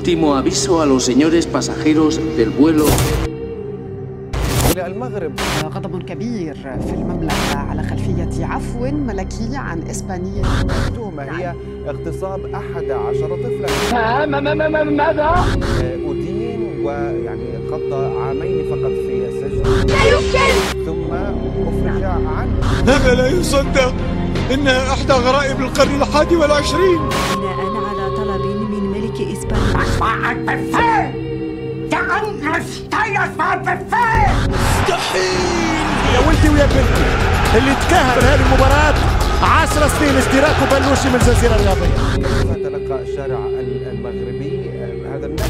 Último aviso a los señores pasajeros del vuelo. إلى المغرب. غضب كبير في المملكة على خلفية عفو ملكي عن إسبانيا. التهمة هي اغتصاب 11 طفلا. ماذا؟ أدين ويعني قضى عامين فقط في السجن. لا يمكن! ثم أفرج عنه. هذا لا يصدق. إنها إحدى غرائب القرن 21. بناء على طلب من ملك إسبانيا. مستحيل يا ولدي ويا بنتي اللي تكهن هذه المباراة 10 سنين اشتراك وبلوشي من الجزيرة الرياضية. كيف تلقى الشارع المغربي هذا النبأ؟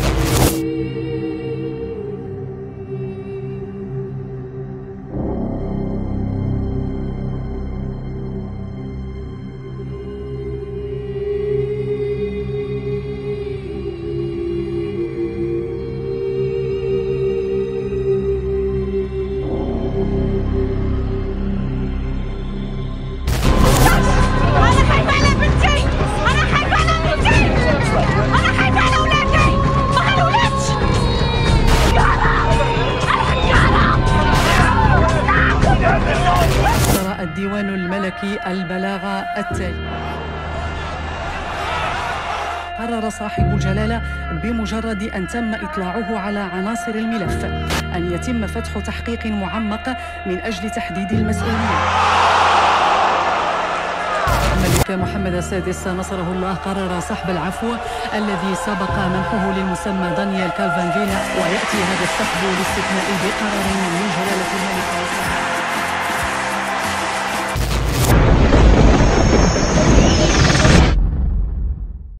الديوان الملكي البلاغ التالي: قرر صاحب الجلالة بمجرد أن تم إطلاعه على عناصر الملف أن يتم فتح تحقيق معمق من أجل تحديد المسؤولين. الملك محمد السادس نصره الله قرر سحب العفو الذي سبق منحه للمسمى دانيال كالفان فينا، ويأتي هذا السحب لاستثناء بقرار من جلالة الملك.